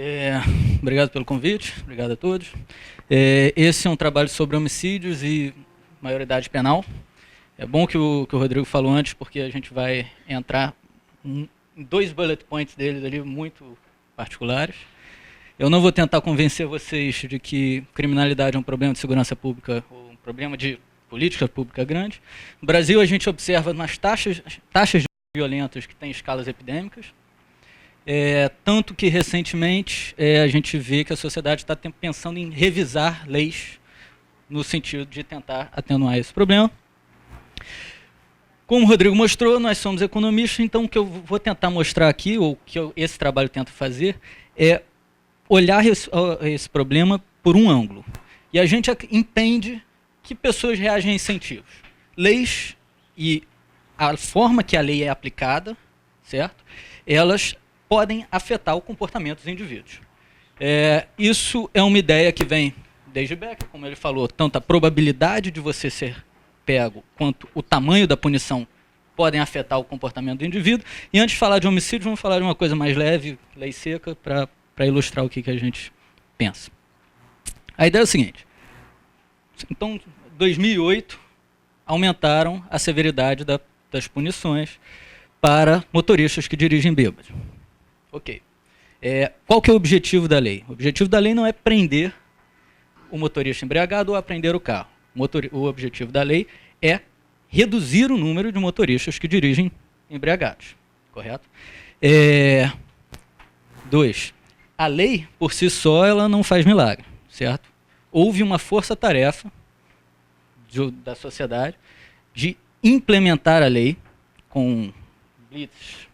É, Obrigado pelo convite, obrigado a todos. Esse é um trabalho sobre homicídios e maioridade penal. É bom que o Rodrigo falou antes, porque a gente vai entrar em dois bullet points deles ali muito particulares. Eu não vou tentar convencer vocês de que criminalidade é um problema de segurança pública ou um problema de política pública grande. No Brasil, a gente observa nas taxas de violentos que têm escalas epidêmicas. Tanto que, recentemente, a gente vê que a sociedade está pensando em revisar leis no sentido de tentar atenuar esse problema. Como o Rodrigo mostrou, nós somos economistas, então o que eu vou tentar mostrar aqui, ou o que esse trabalho tenta fazer, é olhar esse problema por um ângulo. E a gente entende que pessoas reagem a incentivos. Leis e a forma que a lei é aplicada, certo? Elas podem afetar o comportamento dos indivíduos. Isso é uma ideia que vem desde Becker, como ele falou, tanto a probabilidade de você ser pego quanto o tamanho da punição podem afetar o comportamento do indivíduo. E antes de falar de homicídio, vamos falar de uma coisa mais leve, lei seca, para ilustrar o que a gente pensa. A ideia é o seguinte. Então, em 2008, aumentaram a severidade das punições para motoristas que dirigem bêbados. Ok. Qual que é o objetivo da lei? O objetivo da lei não é prender o motorista embriagado ou apreender o carro. O objetivo da lei é reduzir o número de motoristas que dirigem embriagados. Correto? 2. A lei, por si só, ela não faz milagre. Certo? Houve uma força-tarefa da sociedade de implementar a lei com blitz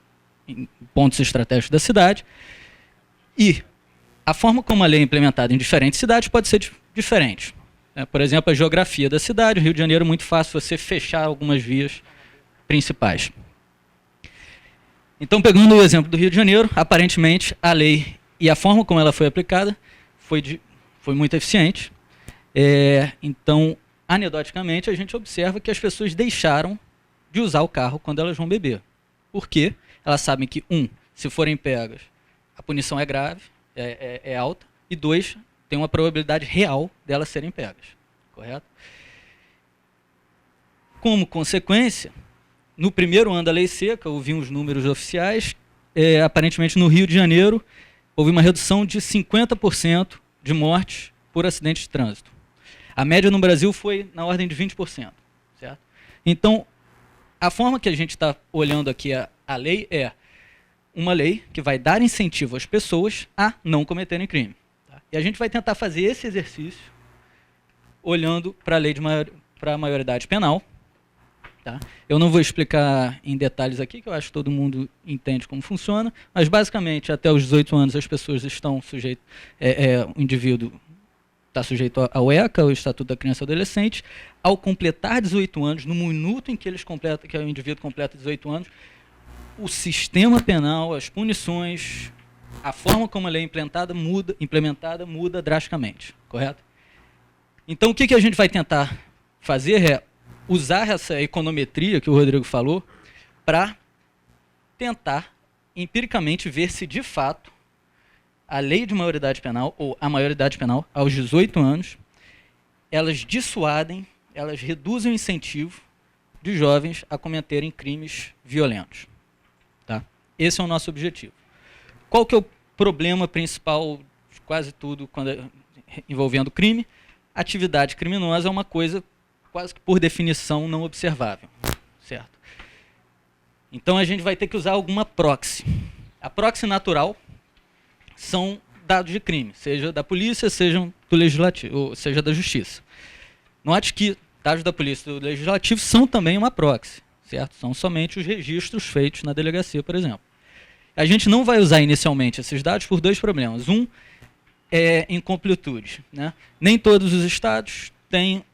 em pontos estratégicos da cidade, e a forma como a lei é implementada em diferentes cidades pode ser diferente. Por exemplo, a geografia da cidade, Rio de Janeiro, é muito fácil você fechar algumas vias principais. Então, pegando o exemplo do Rio de Janeiro, aparentemente a lei e a forma como ela foi aplicada foi muito eficiente. Então, anedoticamente, a gente observa que as pessoas deixaram de usar o carro quando elas vão beber. Por quê? Elas sabem que, se forem pegas, a punição é grave, é alta, e 2, tem uma probabilidade real delas serem pegas. Correto? Como consequência, no primeiro ano da lei seca, eu vi uns números oficiais, aparentemente no Rio de Janeiro, houve uma redução de 50% de mortes por acidente de trânsito. A média no Brasil foi na ordem de 20%. Certo? Então, a forma que a gente está olhando aqui a lei é uma lei que vai dar incentivo às pessoas a não cometerem crime. Tá? E a gente vai tentar fazer esse exercício olhando para a lei para a maioridade penal. Tá? Eu não vou explicar em detalhes aqui, que eu acho que todo mundo entende como funciona, mas basicamente até os 18 anos as pessoas estão sujeitas, o indivíduo está sujeito ao ECA, o Estatuto da Criança e Adolescente. Ao completar 18 anos, no minuto em que que o indivíduo completa 18 anos, o sistema penal, as punições, a forma como a lei é implementada muda drasticamente, correto? Então, o que a gente vai tentar fazer é usar essa econometria que o Rodrigo falou para tentar, empiricamente, ver se, de fato, a lei de maioridade penal, ou a maioridade penal, aos 18 anos, elas dissuadem, elas reduzem o incentivo de jovens a cometerem crimes violentos. Tá? Esse é o nosso objetivo. Qual que é o problema principal de quase tudo envolvendo crime? Atividade criminosa é uma coisa quase que por definição não observável. Certo? Então a gente vai ter que usar alguma proxy. A proxy natural são dados de crime, seja da polícia, seja do legislativo, ou seja da justiça. Note que dados da polícia e do legislativo são também uma proxy, certo? São somente os registros feitos na delegacia, por exemplo. A gente não vai usar inicialmente esses dados por 2 problemas. Um é incompletude, né? Nem todos os estados têm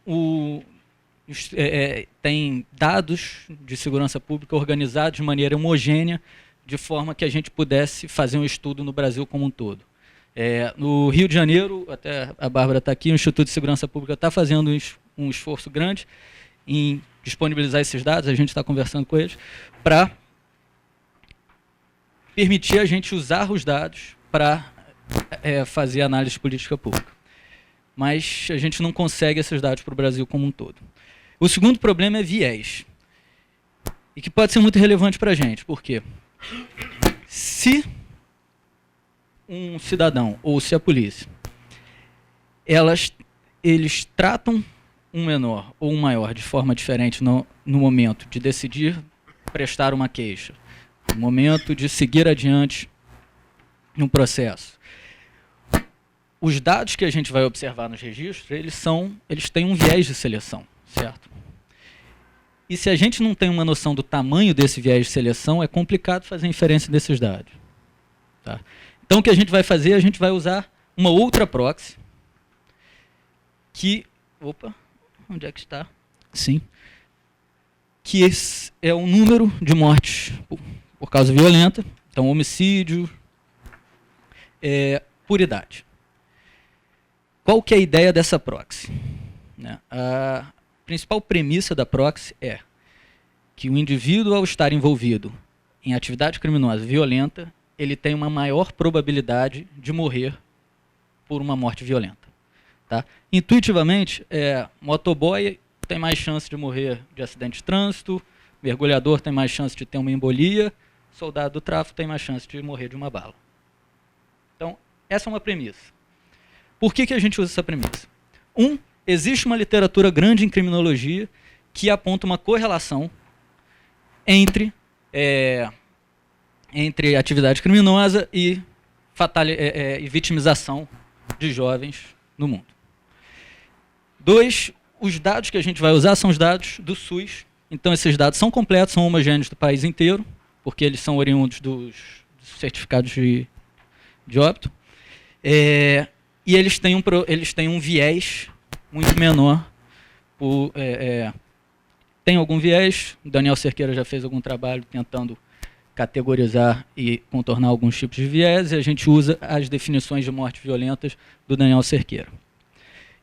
tem dados de segurança pública organizados de maneira homogênea, de forma que a gente pudesse fazer um estudo no Brasil como um todo. No Rio de Janeiro, até a Bárbara está aqui, o Instituto de Segurança Pública está fazendo um esforço grande em disponibilizar esses dados, a gente está conversando com eles, para permitir a gente usar os dados para fazer análise de política pública. Mas a gente não consegue esses dados para o Brasil como um todo. O segundo problema é viés. E que pode ser muito relevante para a gente. Por quê? Se um cidadão ou se a polícia, eles tratam um menor ou um maior de forma diferente no momento de decidir prestar uma queixa, no momento de seguir adiante no processo. Os dados que a gente vai observar nos registros, eles têm um viés de seleção, certo? E se a gente não tem uma noção do tamanho desse viés de seleção, é complicado fazer inferência desses dados. Tá? Então, o que a gente vai fazer, a gente vai usar uma outra proxy, que... Opa, onde é que está? Sim. Que esse é o número de mortes por causa violenta, então homicídio, por idade. Qual que é a ideia dessa proxy? Né? A principal premissa da proxy é que o indivíduo, ao estar envolvido em atividade criminosa violenta, ele tem uma maior probabilidade de morrer por uma morte violenta. Tá? Intuitivamente, motoboy tem mais chance de morrer de acidente de trânsito, mergulhador tem mais chance de ter uma embolia, soldado do tráfico tem mais chance de morrer de uma bala. Então, essa é uma premissa. Por que a gente usa essa premissa? Existe uma literatura grande em criminologia que aponta uma correlação entre atividade criminosa e vitimização de jovens no mundo. Os dados que a gente vai usar são os dados do SUS. Então, esses dados são completos, são homogêneos do país inteiro, porque eles são oriundos dos certificados de óbito. E eles têm um viés muito menor. Tem algum viés, o Daniel Cerqueira já fez algum trabalho tentando categorizar e contornar alguns tipos de viés, e a gente usa as definições de mortes violentas do Daniel Cerqueira.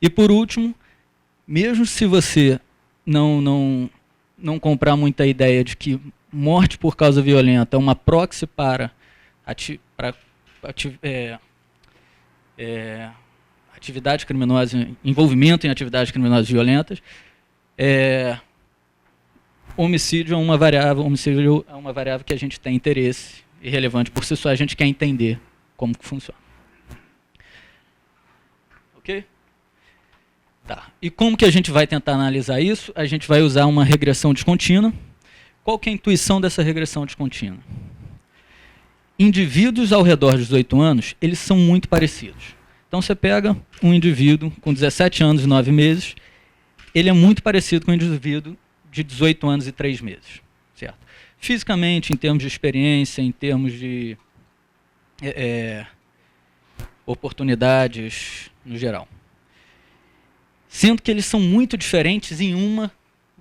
E por último, mesmo se você não comprar muita ideia de que morte por causa violenta é uma proxy para atividade criminosa, envolvimento em atividades criminosas violentas, homicídio é uma variável que a gente tem interesse e relevante por si só, a gente quer entender como que funciona. Ok? Tá. E como que a gente vai tentar analisar isso? A gente vai usar uma regressão descontínua. Qual que é a intuição dessa regressão descontínua? Indivíduos ao redor dos 18 anos, eles são muito parecidos. Então você pega um indivíduo com 17 anos e 9 meses, ele é muito parecido com um indivíduo de 18 anos e 3 meses. Certo? Fisicamente, em termos de experiência, em termos de oportunidades no geral. Sendo que eles são muito diferentes em uma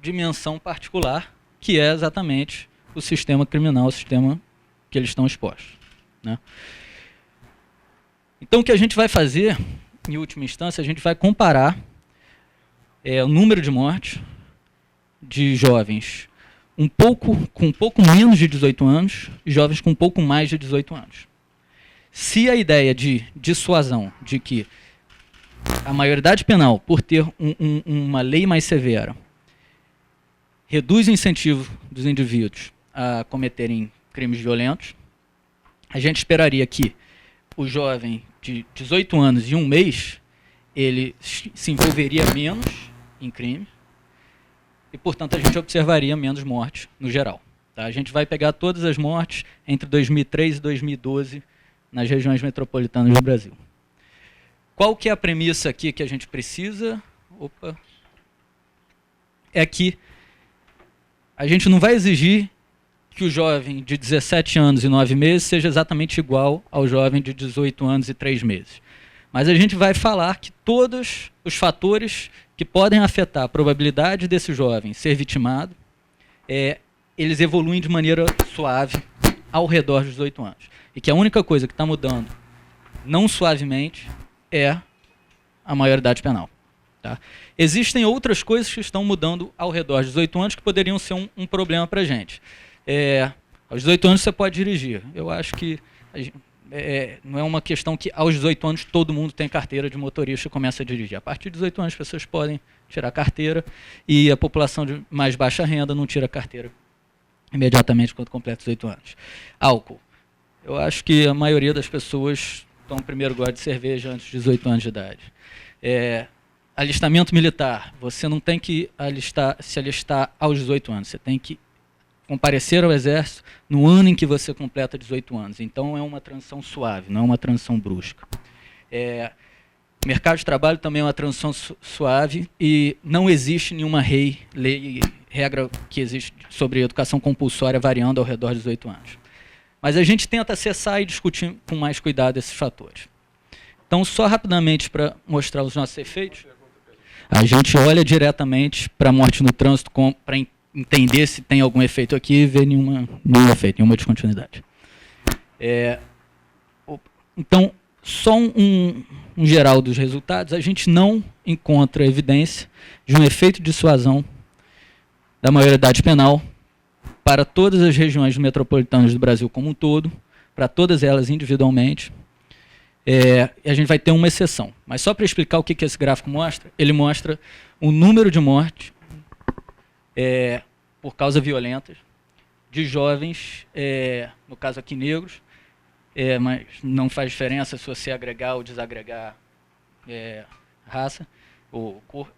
dimensão particular, que é exatamente o sistema criminal, o sistema que eles estão expostos. Né? Então, o que a gente vai fazer, em última instância, a gente vai comparar o número de mortes de jovens com um pouco menos de 18 anos e jovens com um pouco mais de 18 anos. Se a ideia de dissuasão, de que a maioridade penal, por ter uma lei mais severa, reduz o incentivo dos indivíduos a cometerem crimes violentos, a gente esperaria que o jovem de 18 anos e 1 mês, ele se envolveria menos em crime e, portanto, a gente observaria menos mortes no geral. Tá? A gente vai pegar todas as mortes entre 2003 e 2012 nas regiões metropolitanas do Brasil. Qual que é a premissa aqui que a gente precisa? É que a gente não vai exigir que o jovem de 17 anos e 9 meses seja exatamente igual ao jovem de 18 anos e 3 meses. Mas a gente vai falar que todos os fatores que podem afetar a probabilidade desse jovem ser vitimado, eles evoluem de maneira suave ao redor dos 18 anos. E que a única coisa que está mudando, não suavemente, é a maioridade penal. Tá? Existem outras coisas que estão mudando ao redor dos 18 anos que poderiam ser um problema para a gente. Aos 18 anos você pode dirigir. Eu acho que não é uma questão que aos 18 anos todo mundo tem carteira de motorista e começa a dirigir. A partir de 18 anos as pessoas podem tirar carteira e a população de mais baixa renda não tira carteira imediatamente quando completa 18 anos. Álcool. Eu acho que a maioria das pessoas tomam primeiro gole de cerveja antes de 18 anos de idade. Alistamento militar. Você não tem que se alistar aos 18 anos. Você tem que comparecer ao Exército no ano em que você completa 18 anos. Então, é uma transição suave, não é uma transição brusca. Mercado de trabalho também é uma transição suave e não existe nenhuma regra que existe sobre educação compulsória variando ao redor de 18 anos. Mas a gente tenta acessar e discutir com mais cuidado esses fatores. Então, só rapidamente para mostrar os nossos efeitos, a gente olha diretamente para a morte no trânsito para entender se tem algum efeito aqui e ver nenhum efeito, nenhuma descontinuidade. Então, só um geral dos resultados, a gente não encontra evidência de um efeito de dissuasão da maioridade penal para todas as regiões metropolitanas do Brasil como um todo, para todas elas individualmente. A gente vai ter uma exceção. Mas só para explicar o que esse gráfico mostra, ele mostra o número de mortes por causa violentas de jovens, no caso aqui negros, mas não faz diferença se você agregar ou desagregar raça ou cor.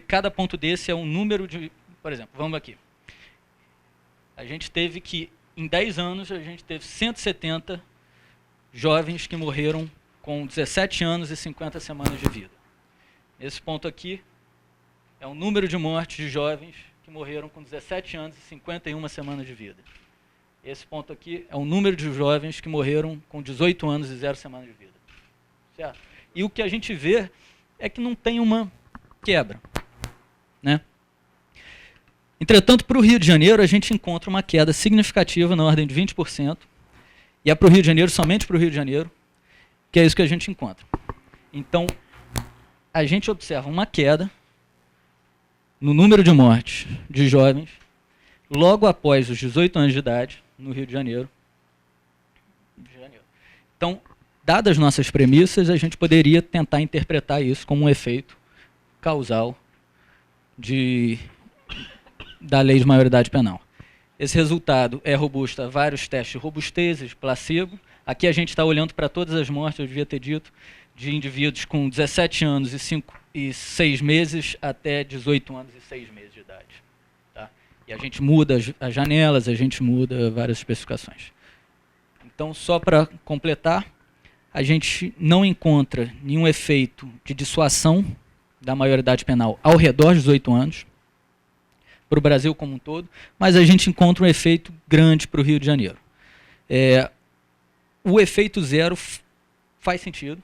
Cada ponto desse é um número de... Por exemplo, vamos aqui. A gente teve que, em 10 anos, a gente teve 170 jovens que morreram com 17 anos e 50 semanas de vida. Esse ponto aqui é o número de mortes de jovens que morreram com 17 anos e 51 semanas de vida. Esse ponto aqui é o número de jovens que morreram com 18 anos e 0 semanas de vida. Certo? E o que a gente vê é que não tem uma quebra, né? Entretanto, para o Rio de Janeiro, a gente encontra uma queda significativa na ordem de 20%, e é para o Rio de Janeiro, somente para o Rio de Janeiro, que é isso que a gente encontra. Então, a gente observa uma queda no número de mortes de jovens logo após os 18 anos de idade no Rio de Janeiro. Então, dadas as nossas premissas, a gente poderia tentar interpretar isso como um efeito causal da lei de maioridade penal. Esse resultado é robusto a vários testes de robustez, de placebo. Aqui a gente está olhando para todas as mortes, eu devia ter dito, de indivíduos com 17 anos e 6 meses até 18 anos e 6 meses de idade. Tá? E a gente muda as janelas, a gente muda várias especificações. Então, só para completar, a gente não encontra nenhum efeito de dissuasão da maioridade penal ao redor de 18 anos, para o Brasil como um todo, mas a gente encontra um efeito grande para o Rio de Janeiro. O efeito zero faz sentido,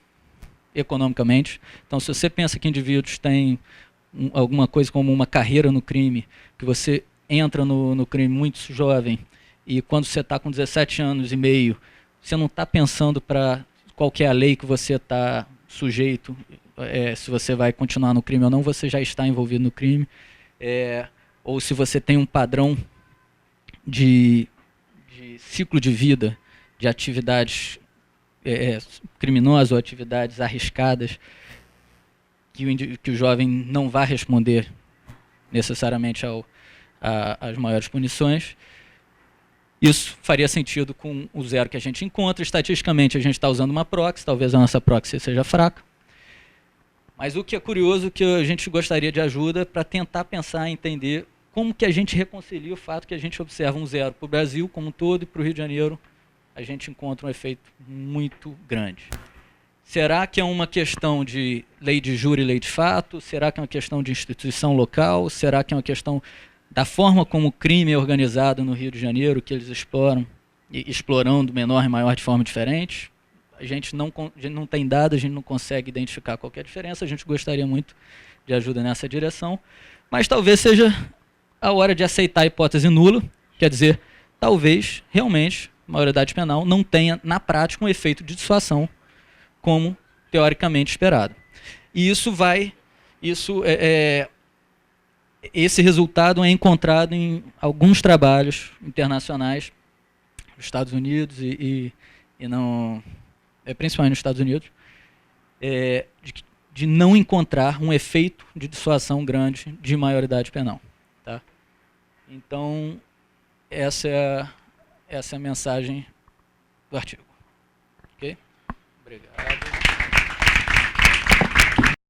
economicamente. Então, se você pensa que indivíduos têm alguma coisa como uma carreira no crime, que você entra no crime muito jovem, e quando você está com 17 anos e meio, você não está pensando para qual que é a lei que você está sujeito, se você vai continuar no crime ou não, você já está envolvido no crime. Ou se você tem um padrão de ciclo de vida, de atividades criminosas ou atividades arriscadas, que o jovem não vai responder necessariamente às maiores punições. Isso faria sentido com o zero que a gente encontra. Estatisticamente, a gente está usando uma proxy, talvez a nossa proxy seja fraca. Mas o que é curioso, que a gente gostaria de ajuda para tentar pensar e entender como que a gente reconcilia o fato que a gente observa um zero para o Brasil como um todo e para o Rio de Janeiro a gente encontra um efeito muito grande. Será que é uma questão de lei de júri e lei de fato? Será que é uma questão de instituição local? Será que é uma questão da forma como o crime é organizado no Rio de Janeiro, que eles exploram, explorando menor e maior de forma diferente? A gente não tem dados, a gente não consegue identificar qualquer diferença, a gente gostaria muito de ajuda nessa direção, mas talvez seja a hora de aceitar a hipótese nula, quer dizer, talvez, realmente, a maioridade penal não tenha, na prática, um efeito de dissuasão, como teoricamente esperado. E esse resultado é encontrado em alguns trabalhos internacionais, nos Estados Unidos e e não, principalmente nos Estados Unidos, de não encontrar um efeito de dissuasão grande de maioridade penal. Tá? Então, essa é a mensagem do artigo. Ok? Obrigado.